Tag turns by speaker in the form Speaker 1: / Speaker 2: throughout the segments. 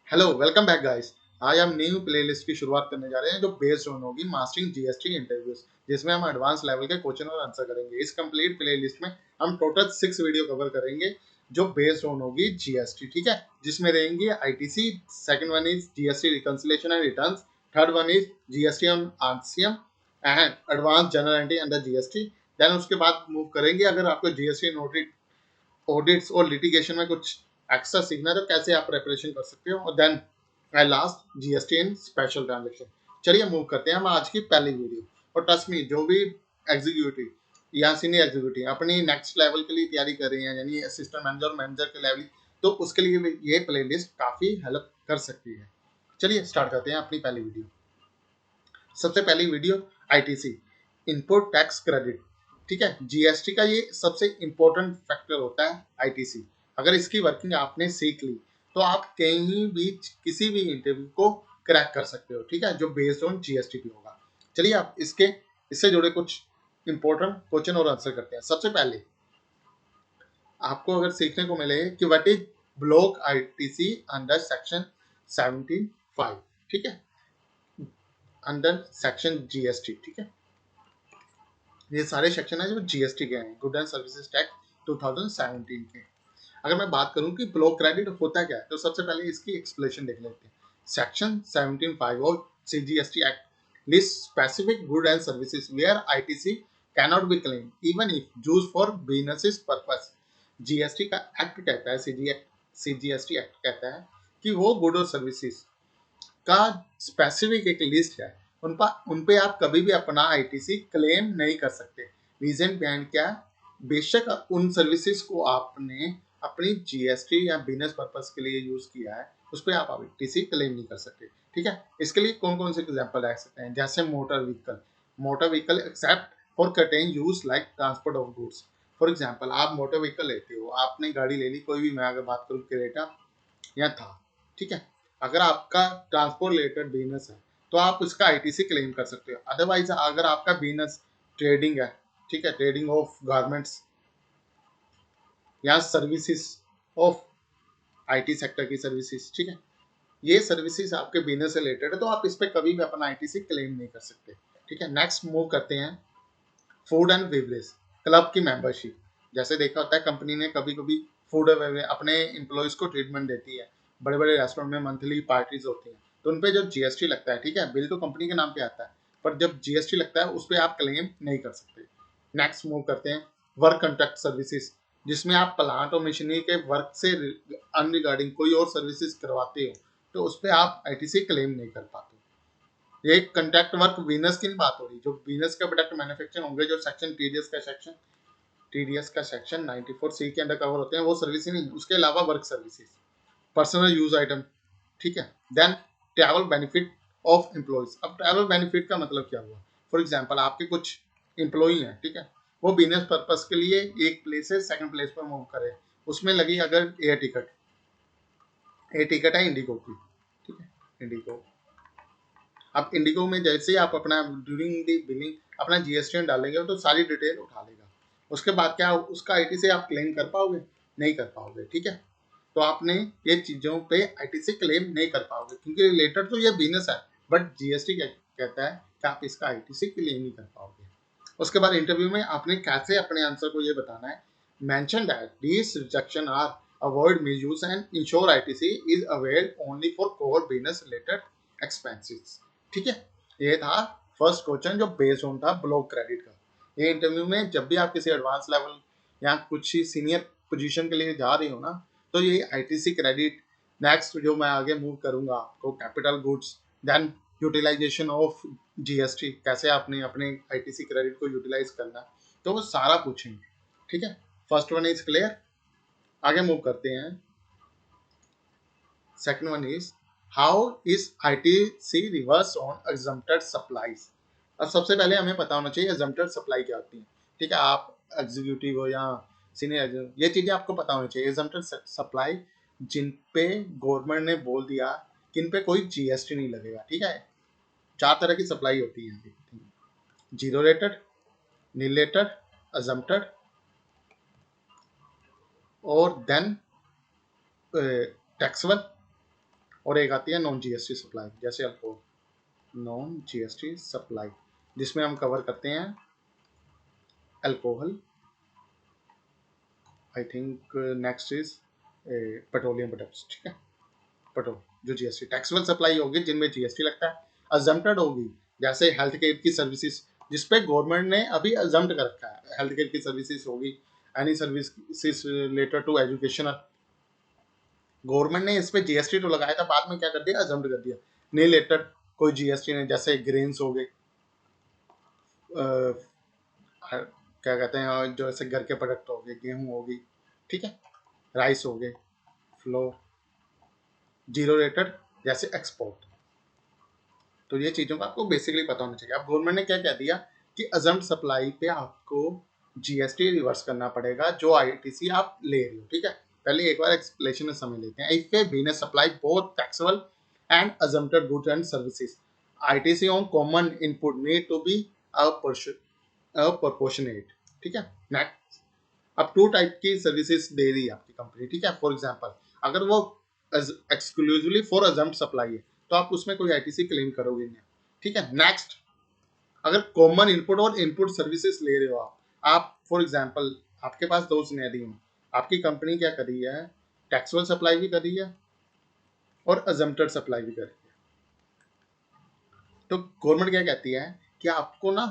Speaker 1: Hello welcome back guys. आज हम new playlist की शुरुआत करने जा रहे हैं जो बेस्ड ऑन होगी मास्टरिंग जीएसटी इंटरव्यूज, जिसमें हम एडवांस लेवल के क्वेश्चन और आंसर करेंगे। इस कंप्लीट प्लेलिस्ट में हम टोटल 6 वीडियो कवर करेंगे जो बेस्ड ऑन होगी जीएसटी, ठीक है, जिसमें रहेंगे ITC, second one is GST reconciliation and returns, third one is GST on RCM and advance journal entry under GST. Then उसके बाद मूव करेंगे अगर आपको जीएसटी नोटिस ऑडिट्स और लिटिगेशन में कुछ एक्स्ट्रा सीखना है तो कैसे आप प्रिपरेशन कर सकते हो, और then last GST in special transaction. चलिए मूव करते हैं हम आज की पहली वीडियो। और ट्रस्ट मी, जो भी एग्जीक्यूटिव या सीनियर एग्जीक्यूटिव अपनी नेक्स्ट लेवल के लिए तैयारी कर रही हैं, यानी असिस्टेंट मैनेजर और मैनेजर के लेवल, तो उसके लिए भी ये प्लेलिस्ट काफी हेल्प कर सकती है। चलिए स्टार्ट करते हैं अपनी पहली वीडियो। सबसे पहली video ITC, input tax credit, ठीक है। जीएसटी का ये सबसे इंपॉर्टेंट फैक्टर होता है आईटीसी। अगर इसकी वर्किंग आपने सीख ली तो आप कहीं भी किसी भी इंटरव्यू को क्रैक कर सकते हो, ठीक है, जो बेस्ड ऑन जीएसटी भी होगा। चलिए आप इससे जुड़े कुछ इंपॉर्टेंट क्वेश्चन और आंसर करते हैं। सबसे पहले आपको अगर सीखने को मिले कि what is block ITC under section 75, ठीक है, अंडर सेक्शन जीएसटी, ठीक है। ये सारे सेक्शन है जो जीएसटी के हैं, गुड एंड सर्विसेज टैक्स 2017 के। अगर मैं बात करूं कि ब्लॉक क्रेडिट होता क्या है, तो सबसे पहले इसकी एक्सप्लेनेशन देख लेते हैं। Section 17(5) of CGST act list specific good and services where ITC cannot be claim even if used for business purpose. GST का एक्ट कहता है, सीजीएसटी एक्ट कहता है कि वो गुड और सर्विसेज का स्पेसिफिक एक लिस्ट है, उन पे आप कभी भी अपना आईटीसी क्लेम नहीं कर सकते। रीजन बिहाइंड क्या है? बेशक उन सर्विसेज को आपने अपनी जीएसटी या बिजनेस पर्पस के लिए यूज किया है, उस पर आप आईटीसी क्लेम नहीं कर सकते, ठीक है। इसके लिए कौन कौन से एग्जाम्पल रख सकते हैं, जैसे motor vehicle except for curtain use like transport of goods. For example आप मोटर व्हीकल लेते हो, आपने गाड़ी ले ली कोई भी, मैं अगर बात करूँ क्रेटा या था, ठीक है। अगर आपका ट्रांसपोर्ट रिलेटेड बिजनेस है तो आप उसका आईटीसी क्लेम कर सकते हो। अदरवाइज अगर आपका बिजनेस ट्रेडिंग है, ठीक है, ट्रेडिंग ऑफ गारमेंट्स या सर्विसेज ऑफ आईटी सेक्टर की सर्विसेज, ठीक है, ये सर्विसेज आपके बिजनेस से रिलेटेड है तो आप इस पर कभी भी अपना आईटीसी क्लेम नहीं कर सकते, ठीक है। नेक्स्ट मूव करते हैं फूड एंड बेवरेज क्लब की मेंबरशिप। जैसे देखा होता है कंपनी ने कभी कभी फूड और बेवरेज अपने एम्प्लॉयज को ट्रीटमेंट देती है, बड़े बड़े रेस्टोरेंट में मंथली पार्टीज होती हैं, तो उन पे जो जीएसटी लगता है, ठीक है, बिल तो कंपनी के नाम पे आता है, पर जब जीएसटी लगता है उस पर आप क्लेम नहीं कर सकते। नेक्स्ट मूव करते हैं वर्क कंट्रैक्ट सर्विसेज, जिसमें आप प्लांट और मशीनरी के वर्क से अनरिगार्डिंग कोई और सर्विसेज करवाते हो, तो उस पर आप आईटीसी क्लेम नहीं कर पाते। ये कंट्रैक्ट वर्क बिजनेस की नहीं बात हो रही, जो बिजनेस के प्रोडक्ट मैन्युफैक्चर होंगे, जो सेक्शन टीडीएस का सेक्शन 94 सी के अंडर कवर होते हैं, वो सर्विस ही नहीं, उसके अलावा work services, personal use item, ठीक है। Then travel benefit of employees. अब ट्रैवल बेनिफिट का मतलब क्या हुआ? फॉर एग्जाम्पल आपके कुछ एम्प्लॉई हैं, ठीक है, वो बिजनेस पर्पज के लिए एक प्लेस से सेकंड प्लेस पर मूव करे, उसमें लगी अगर एयर टिकट है इंडिगो की, ठीक है, इंडिगो। अब इंडिगो में जैसे ही आप अपना ड्यूरिंग द बिलिंग अपना जीएसटी डालेंगे तो सारी डिटेल उठा लेगा, उसके बाद क्या उसका आईटी से आप क्लेम कर पाओगे? नहीं कर पाओगे, ठीक है। तो आपने ये चीजों पे आईटीसी क्लेम नहीं कर पाओगे क्योंकि रिलेटेड तो ये बिजनेस है, बट जीएसटी कहता है कि आप इसका आईटीसी क्लेम नहीं कर पाओगे। उसके बाद इंटरव्यू में आपने कैसे अपने आंसर को ये बताना है, mention that this rejection are avoid misuse and ensure ITC is availed only for core business related expenses, ठीक है। ये था फर्स्ट क्वेश्चन जो बेस्ड ऑन था ब्लॉक क्रेडिट का। ये इंटरव्यू में जब भी आप किसी एडवांस लेवल या कुछ ही सीनियर पोजीशन के लिए जा रही हो ना, तो ये आईटीसी क्रेडिट। नेक्स्ट जो मैं आगे मूव करूंगा आपको capital goods, then utilization of GST, कैसे आपने अपने आईटीसी क्रेडिट को यूटिलाइज करना है, तो वो सारा पूछेंगे, ठीक है। First one is clear. आगे मूव करते हैं। Second one is how is ITC reverse on exempted supplies. अब सबसे पहले हमें पता होना चाहिए एग्जम्प्टेड सप्लाई क्या होती है, ठीक है। आप एग्जीक्यूटिव हो या सीनियर, ये चीजें आपको पता होनी चाहिए। एग्जम्प्टेड सप्लाई जिन पे गवर्नमेंट ने बोल दिया कि इन पे कोई जीएसटी नहीं लगेगा, ठीक है। 4 तरह की सप्लाई होती है, zero rated, nil rated, exempted और देन टैक्सेबल और एक आती है नॉन जीएसटी सप्लाई, जैसे अल्कोहल, नॉन जीएसटी सप्लाई, जिसमें हम कवर करते हैं alcohol, I think next is petroleum products, ठीक है, पेट्रोल जो जीएसटी, टैक्सेबल सप्लाई होगी जिनमें जीएसटी लगता है, अजम्प्टेड होगी जैसे हेल्थ केयर की सर्विसेज जिसपे गवर्नमेंट ने अभी अजम्प्ट कर रखा है, हेल्थ केयर की सर्विसेज होगी, any services related to education, government ने इस पे जीएसटी तो लगाया था, बाद में क्या कर दिया, अजम्प्ट कर दिया, नहीं रिलेटेड कोई जीएसटी नहीं, जैसे ग्रेन्स हो गए, क्या कहते हैं जो ऐसे घर के प्रोडक्ट हो गए, गेहूं होगी, ठीक है, राइस हो गए, फ्लो, जीरो रेटेड जैसे एक्सपोर्ट। तो ये चीज़ों का आपको बेसिकली पता होना चाहिए। अब गवर्नमेंट ने क्या कह दिया कि अजम्प्ट सप्लाई पे आपको जीएसटी रिवर्स करना पड़ेगा जो आईटीसी आप ले रहे हो, ठीक है। पहले एक बार एक्सप्लेनेशन में समझ लेते हैं। If a business supply both taxable and exempted goods and services, ITC on common input need to be proportionate, ठीक है। नेक्स्ट, अब टू टाइप की सर्विसेज दे रही है आपकी कंपनी, ठीक है। फॉर एग्जांपल, अगर वो एक्सक्लूसिवली फॉर अजम्प्ट सप्लाई है तो आप उसमें कोई आईटीसी क्लेम करोगे नहीं, ठीक है। नेक्स्ट, अगर कॉमन इनपुट और इनपुट सर्विसेज ले रहे हो आप फॉर एग्जांपल आपके पास दो सिनेरियो हैं, आपकी कंपनी क्या कर रही है, टैक्सेबल सप्लाई भी कर रही है और अजम्प्टेड सप्लाई भी कर रही है, तो गवर्नमेंट क्या कहती है कि आपको ना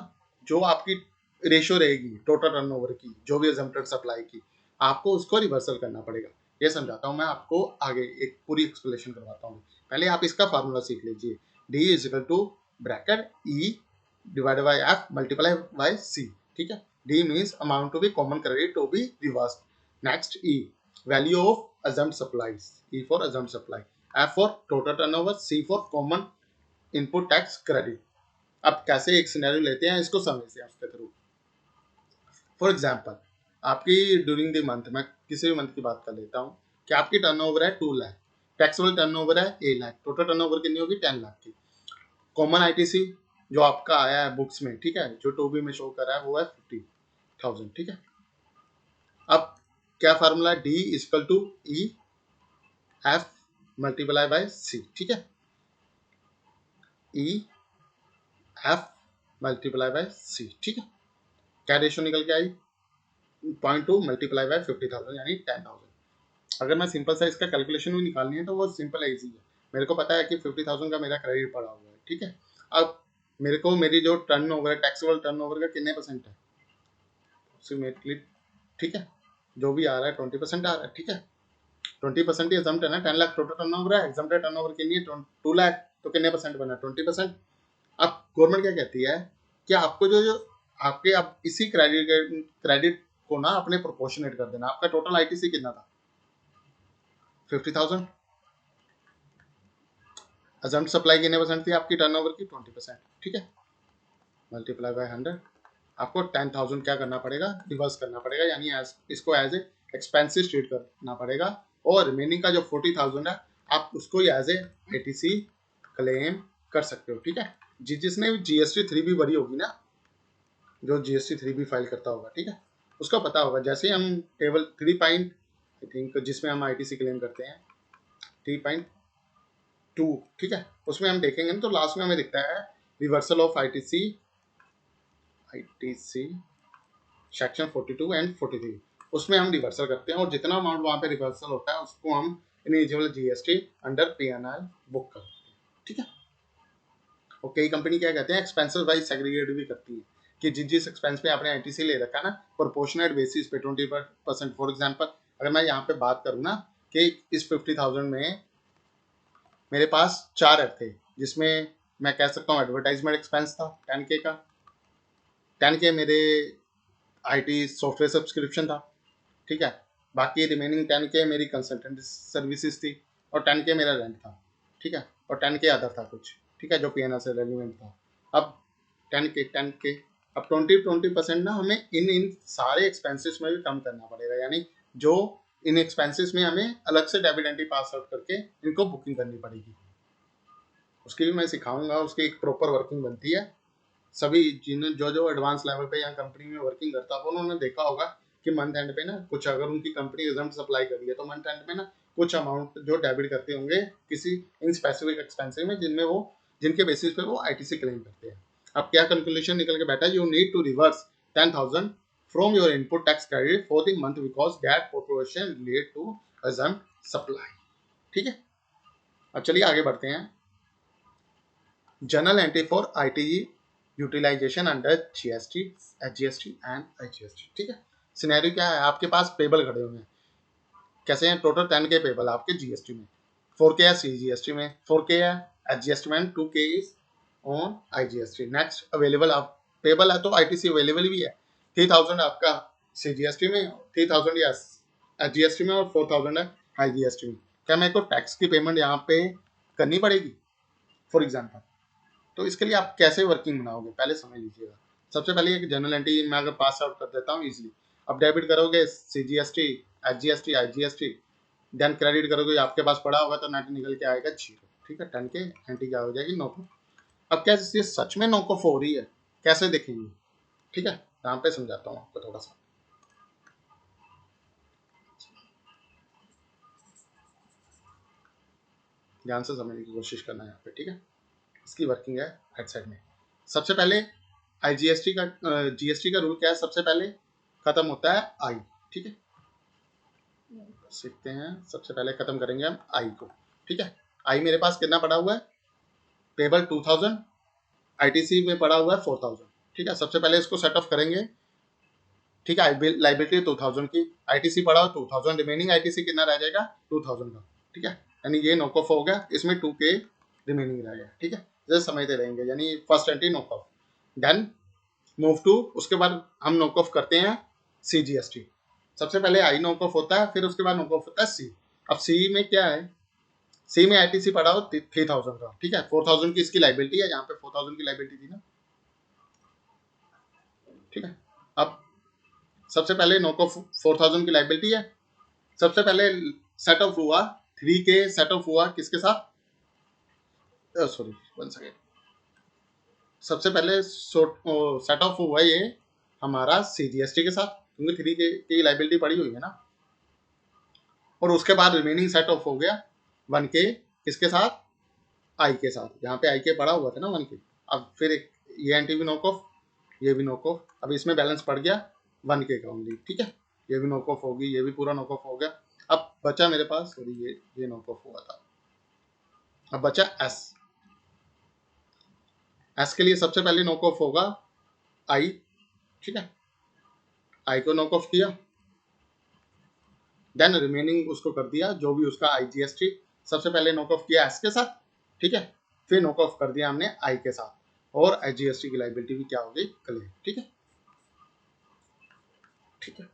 Speaker 1: जो आपकी रेशियो रहेगी टोटल टर्नओवर की, जो भी अजम्प्टेड सप्लाई की, आपको उसको रिवर्सल करना पड़ेगा। ये समझाता हूँ मैं आपको, आगे एक पूरी एक्सप्लेनेशन करवाता हूँ। पहले आप इसका फार्मूला सीख लीजिए, D is equal to bracket E divided by F multiply by C, ठीक है। D means amount to be common credit to be reversed. Next, E value of exempt supplies, E for exempt supply, F for total turnover, C for common input tax credit. अब कैसे एक scenario लेते हैं, इसको समझते हैं उसके through. For example, आपकी ड्यूरिंग द मंथ, मैं किसी भी मंथ की बात कर लेता हूँ कि आपकी टर्नओवर है 2 लाख, टैक्सेबल टर्नओवर है 1 लाख, टोटल टर्नओवर कितनी होगी 10 लाख की। कॉमन आईटीसी जो आपका आया है बुक्स में, ठीक है, जो टू बी में शो कर रहा है वो है 50,000, ठीक है। अब क्या formula, D equal to E F multiply by C, ठीक है, E F multiply by C, ठीक है। क्या रेशियो निकल के आई, 0.2 मल्टीप्लाई बाय 50,000 यानी 10,000। अगर मैं सिंपल सा इसका कैलकुलेशन भी निकालनी है तो वो सिंपल है, इजी है। मेरे को पता है कि 50,000 का मेरा क्रेडिट पड़ा हुआ है, ठीक है। अब मेरे को मेरी जो टर्न ओवर है, टैक्सेबल टर्न ओवर का कितने परसेंट है अप्रोक्सीमेटली, ठीक है, जो भी आ रहा है 20% आ रहा है, ठीक है। 20% ही एग्जाम्प्ट है ना, 10 लाख टोटल टर्न ओवर है, एग्जाम्प्टेड टर्न ओवर के लिए 2 लाख, तो कितने परसेंट बना, 20%। अब गवर्नमेंट क्या कहती है कि आपको जो जो आपके अब इसी क्रेडिट को ना अपने प्रोपोर्शनेट कर देना। आपका टोटल आईटीसी कितना था, 50,000, अजम्प्ट सप्लाई कितने परसेंट थी आपकी टर्नओवर की, 20%, ठीक है, मल्टीप्लाई बाय 100, आपको 10,000 क्या करना पड़ेगा, रिवर्स करना पड़ेगा, यानी इसको एज ए एक्सपेंसिव ट्रीट करना पड़ेगा, और रिमेनिंग का जो 40,000 है आप उसको एज ए आईटीसी क्लेम कर सकते हो, ठीक है। जिसने जीएसटी 3 भी भरी होगी ना, जो जीएसटी 3 भी फाइल करता होगा, ठीक है, उसको पता होगा। जैसे हम टेबल 3 पॉइंट आई थिंक जिसमें हम आईटीसी क्लेम करते हैं 3.2, ठीक है, उसमें हम देखेंगे तो लास्ट में हमें दिखता है reversal of ITC section 42 and 43, उसमें हम रिवर्सल करते हैं और जितना अमाउंट वहां पे रिवर्सल होता है उसको हम invisible GST under PNR book करते हैं, ठीक है। और कई कंपनी क्या कहते हैं एक्सपेंसेस वाइज सेग्रीगेट भी करती है कि जिस एक्सपेंस पे आपने आईटीसी ले रखा है ना, प्रोपोर्शनेट बेसिस पे 20%। फॉर एग्जांपल, अगर मैं यहाँ पे बात करूँ ना कि इस 50,000 में मेरे पास 4 ऐड थे, जिसमें मैं कह सकता हूँ एडवर्टाइजमेंट एक्सपेंस था 10K का, 10K मेरे आईटी सॉफ्टवेयर सब्सक्रिप्शन था, ठीक है, बाकी रिमेनिंग 10K मेरी कंसल्टेंट सर्विसेज थी, और 10K मेरा रेंट था, ठीक है, और 10K अदर था कुछ, ठीक है, जो पीएनआर से रेलिवेंट था। अब 10K अब 20% ना हमें इन सारे एक्सपेंसेस में भी कम करना पड़ेगा, यानी जो इन एक्सपेंसेस में हमें अलग से डेबिट एंट्री पास आउट करके इनको बुकिंग करनी पड़ेगी। उसकी भी मैं सिखाऊंगा, उसकी एक प्रॉपर वर्किंग बनती है। सभी जिन जो एडवांस लेवल पे यहाँ कंपनी में वर्किंग करता है उन्होंने देखा होगा कि मंथ एंड पे ना कुछ, अगर उनकी कंपनी एग्जाम सप्लाई करी है तो मंथ एंड पे ना कुछ अमाउंट जो डेबिट करते होंगे किसी इन स्पेसिफिक एक्सपेंसेस में जिनमें वो जिनके बेसिस पे वो आईटीसी क्लेम करते हैं। अब क्या कंक्लूजन निकल के बैठा, you need to reverse 10,000 from your input tax credit for the month because that proportion relate to exempt supply. ठीक है, अब चलिए आगे बढ़ते हैं। General entry for ITC utilization under GST, CGST and IGST. ठीक है, सिनेरियो क्या है, आपके पास पेबल खड़े हुए हैं, कैसे हैं, टोटल 10 के पेबल आपके जीएसटी में, 4K है सीजीएसटी में, 4K है एचजीएसटी में, 2K is on IGST. Next available आप पेबल है तो आईटीसी अवेलेबल भी है, 3000 आपका सीजीएसटी में, 3000 या एचजीएसटी में और 4000 है आईजीएसटी में। क्या मेरे को टैक्स की पेमेंट यहाँ पे करनी पड़ेगी फॉर एग्जाम्पल, तो इसके लिए आप कैसे वर्किंग बनाओगे पहले समझ लीजिएगा। सबसे पहले एक जनरल एंट्री मैं अगर पास आउट कर देता हूँ इजीली, अब डेबिट करोगे CGST, HGST, IGST, then credit करोगे, आपके पास पड़ा होगा तो नेट निकल के आएगा 0। ठीक है, 10 के एंट्री क्या हो जाएगी, नोको। अब क्या ये सच में नोको हो रही है, कैसे देखेंगे, ठीक है, यहाँ पे समझाता हूँ आपको थोड़ा सा, ध्यान से समझने की कोशिश करना है यहाँ पे। ठीक है, इसकी वर्किंग है राइट साइड में। सबसे पहले आईजीएसटी का जीएसटी का रूल क्या है, सबसे पहले खत्म होता है आई। ठीक है, सीखते हैं, सबसे पहले खत्म करेंगे हम आई को। ठीक है, आई मेरे पास कितना पड़ा हुआ है, पेबल 2000, आईटीसी में पड़ा हुआ है 4000। ठीक है, सबसे पहले इसको सेट ऑफ करेंगे। ठीक है, लाइबिलिटी 2000 की, आईटीसी पड़ा हुआ 2000, रिमेनिंग आईटीसी कितना रह जाएगा 2000 का। ठीक है, यानी ये नॉक ऑफ हो गया, इसमें 2K रिमेनिंग रह गया। ठीक है, जैसे समझते रहेंगे, यानी first entry knock off, then move to, उसके बाद हम नॉक ऑफ करते हैं सीजीएसटी। सबसे पहले आई नॉक ऑफ होता है, फिर उसके बाद नॉक ऑफ होता है सी। अब सी में क्या है, सी में आईटीसी पड़ा हो 3000 का। ठीक है, 4000 की इसकी लाइबिलिटी है, यहाँ पे 4000 की लाइबिलिटी थी ना। ठीक है, अब सबसे पहले नॉक ऑफ 4000 की लाइबिलिटी है, सबसे पहले सेट ऑफ हुआ 3K, सेट ऑफ हुआ किसके साथ, सॉरी 1 सेकेंड, सबसे पहले सेट ऑफ हुआ ये हमारा सीजीएसटी के साथ, क्योंकि 3K की लाइबिलिटी पड़ी हुई है ना, और उसके बाद रिमेनिंग सेट ऑफ हो गया 1K किसके साथ, आई के साथ, यहाँ पे आई के पड़ा हुआ था ना 1K। अब फिर ये एंट्री भी नॉक ऑफ, ये भी नॉक ऑफ, अब इसमें बैलेंस पड़ गया 1K का ओनली। ठीक है, ये भी नॉक ऑफ होगी, ये भी पूरा नॉक ऑफ हो गया। अब बचा मेरे पास, सॉरी ये नॉक ऑफ हुआ था, अब बचा एस। एस के लिए सबसे पहले नॉक ऑफ होगा आई। ठीक है, आई को नॉक ऑफ किया, देन रिमेनिंग उसको कर दिया जो भी उसका आईजीएसटी, सबसे पहले नॉक ऑफ किया एस के साथ। ठीक है, फिर नॉक ऑफ कर दिया हमने आई के साथ, और आईजीएसटी की लाइबिलिटी भी क्या हो गई, क्लियर। ठीक है, ठीक है,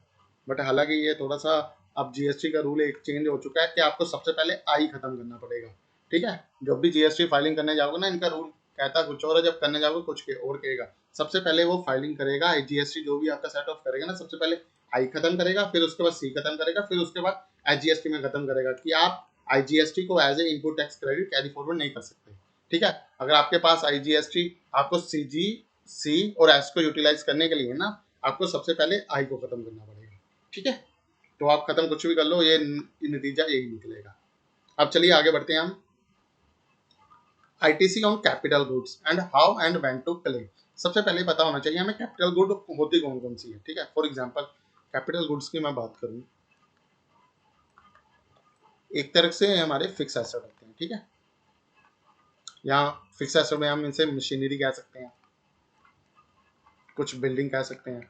Speaker 1: बट हालांकि ये थोड़ा सा अब जीएसटी का रूल एक चेंज हो चुका है कि आपको सबसे पहले आई खत्म करना पड़ेगा। ठीक है, जब भी जीएसटी फाइलिंग करने जाओगे ना, इनका रूल कहता कुछ और है, जब करने जाओगे कुछ और कहेगा। सबसे पहले वो फाइलिंग करेगा आईजीएसटी जो भी आपका सेट ऑफ करेगा ना, सबसे पहले आई खत्म करेगा, फिर उसके बाद सी खत्म करेगा, फिर उसके बाद आईजीएसटी में खत्म करेगा, कि आप आईजीएसटी को as a input tax credit carry forward नहीं कर सकते। ठीक है, अगर आपके पास आईजीएसटी, आपको सीजी, सी और एस को यूटिलाइज करने के लिए ना, आपको सबसे पहले आई को खत्म करना पड़ेगा। ठीक है, तो आप खत्म कुछ भी कर लो, ये नतीजा यही निकलेगा। अब चलिए आगे बढ़ते हैं हम, ITC on capital goods and how and when to claim. सबसे पहले पता होना चाहिए हमें कैपिटल गुड होती कौन कौन सी है। ठीक है, फॉर एग्जांपल कैपिटल गुड्स की मैं बात करूं, एक तरह से हमारे फिक्स एसेट होते हैं। ठीक है, यहाँ फिक्स एसेट में हम इनसे मशीनरी कह सकते हैं, कुछ बिल्डिंग कह सकते हैं।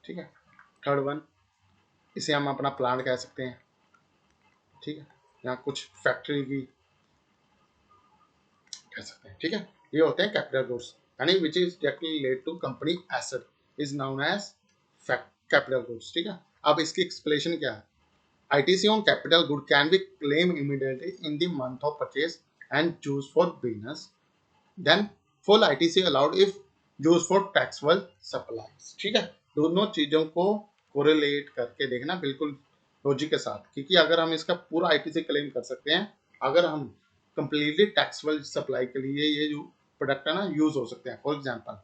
Speaker 1: ठीक है, थर्ड वन, इसे हम अपना प्लांट कह सकते हैं। ठीक है, यहाँ कुछ फैक्ट्री की कह सकते हैं। ठीक है, ये होते हैं कैपिटल गुड्स, यानी which is directly related to company asset is known as capital goods. ठीक है, अब इसकी एक्सप्लेनेशन क्या है, ITC on capital good can be claimed immediately in the month of purchase and used for business. Then full ITC allowed if used for taxable supplies. ठीक है, दोनों चीजों को कोरिलेट करके देखना बिल्कुल लॉजिक के साथ, क्योंकि अगर हम इसका पूरा ITC क्लेम कर सकते हैं अगर हम कंप्लीटली टैक्सेबल सप्लाई के लिए ये जो प्रोडक्ट है ना यूज हो सकते हैं। फॉर एग्जांपल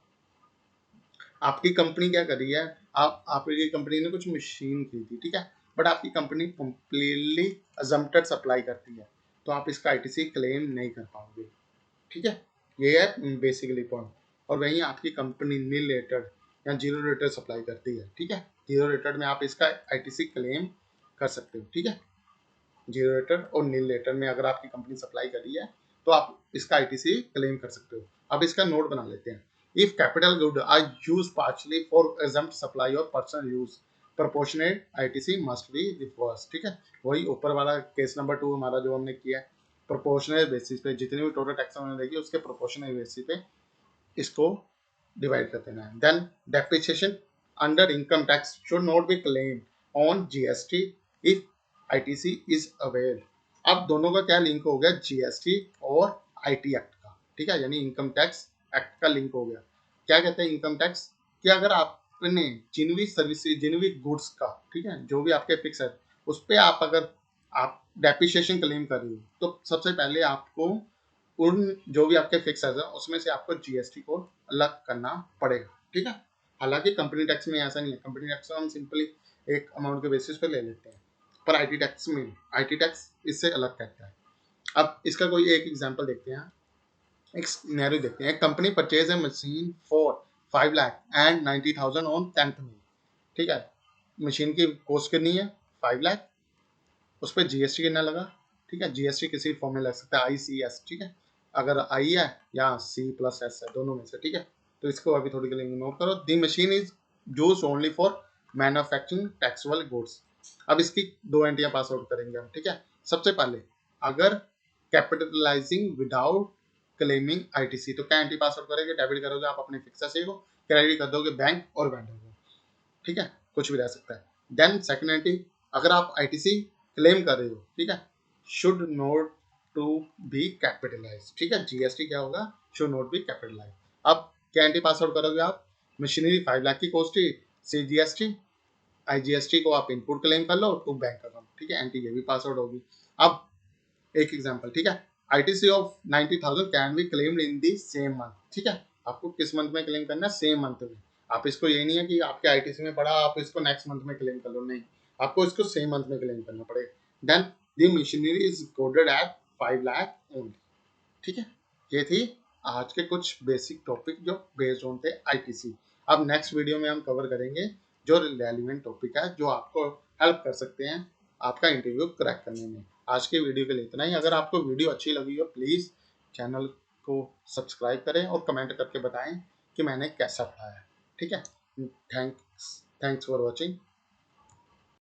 Speaker 1: आपकी कंपनी क्या कर रही है, आपकी कंपनी ने कुछ मशीन खरीदी, ठीक है, बट आपकी कंपनी कंप्लीटली अजम्प्टेड सप्लाई करती है, तो आप इसका आईटीसी क्लेम नहीं कर पाओगे। ठीक है, ये है बेसिकली पॉइंट। और वहीं आपकी कंपनी नील रेटेड या जीरो रेटेड सप्लाई करती है, ठीक है, जीरो रेटेड में आप इसका आईटीसी क्लेम कर सकते हो। ठीक है, जीरो रेटेड और नील रेटेड में अगर आपकी कंपनी सप्लाई करी है तो आप इसका आईटीसी क्लेम कर सकते हो। अब इसका नोट बना लेते हैं। If capital good are used partially for exempt supply और personal use, proportionate ITC must be reverse. ठीक है, वही ऊपर वाला केस नंबर 2 हमारा जो हमने किया है, प्रोपोर्शनल बेसिस पे जितनी भी टोटल टैक्स हमने देखी उसके प्रोपोर्शनल बेसिस पे इसको डिवाइड कर देना है। Then depreciation under income tax should not be claimed on GST if ITC is aware. अब दोनों का क्या लिंक हो गया, जीएसटी और आईटी एक्ट का। ठीक है, यानी इनकम टैक्स एक्ट का लिंक हो गया। क्या कहते हैं इनकम टैक्स, कि अगर आपने जिन भी सर्विसेज जिन भी गुड्स का, ठीक है, जो भी आपके फिक्स है उस पर आप अगर आप डेप्रिसिएशन क्लेम कर रहे हो तो सबसे पहले आपको उन जो भी आपके फिक्स है उसमें से आपको जीएसटी को अलग करना पड़ेगा। ठीक है, हालांकि कंपनी टैक्स में ऐसा नहीं है, कंपनी टैक्स हम सिंपली एक अमाउंट के बेसिस पे ले लेते हैं, पर आईटी टैक्स में आईटी टैक्स इससे अलग कहता है। अब इसका कोई एक एग्जांपल देखते हैं, एक सिनेरियो देखते हैं। Company purchase a machine for 5,90,000 on 10th में। ठीक है, मशीन की कॉस्ट कितनी है 5 लाख, उस पर जीएसटी कितना लगा। ठीक है, जीएसटी किसी फॉर्म में लग सकता है ICS। ठीक है, अगर आई है या C+S है, दोनों में से। ठीक है, तो इसको अभी थोड़ी के लिए नोट करो। The machine is used only for manufacturing taxable goods. अब इसकी 2 एंट्रियां पास आउट करेंगे हम। ठीक है, सबसे पहले अगर कैपिटलाइजिंग विदाउट क्लेमिंग आईटीसी, तो क्या एंट्री पास आउट करेंगे, डेबिट करोगे आप अपने फिक्स से को, क्रेडिट कर दोगे बैंक और वेंडर को। ठीक है, कुछ भी रह सकता है। देन सेकंड एंट्री, अगर आप आईटीसी क्लेम कर रहे हो, ठीक है, should not to be capitalize. ठीक है, जीएसटी क्या होगा, शुड नोट बी कैपिटलाइज। अब क्या एंट्री पास आउट करोगे आप, मशीनरी 5 लाख की कॉस्ट थी, सीजीएसटी आईजीएसटी को आप इनपुट क्लेम कर लो टू बैंक अकाउंट। ठीक है, एंट्री ये भी पास आउट होगी। अब एक एग्जांपल, ठीक है, ITC of 90,000 can be claimed in the same month. ठीक है, आपको किस मंथ में क्लेम करना है, सेम मंथ में। आप इसको ये नहीं है कि आपके आईटीसी में पड़ा आप इसको नेक्स्ट मंथ में क्लेम कर लो, नहीं, आपको इसको सेम मंथ में क्लेम करना पड़ेगा। Then the machinery is coded at 5 lakh only. ठीक है, ये थी आज के कुछ बेसिक टॉपिक जो बेस्ड ऑन थे आईटीसी। अब नेक्स्ट वीडियो में हम कवर करेंगे जो रेलिवेंट टॉपिक है जो आपको हेल्प कर सकते हैं आपका इंटरव्यू क्रैक करने में। आज के वीडियो के लिए इतना ही। अगर आपको वीडियो अच्छी लगी हो प्लीज़ चैनल को सब्सक्राइब करें और कमेंट करके बताएं कि मैंने कैसा पढ़ाया। ठीक है, थैंक्स फॉर वॉचिंग।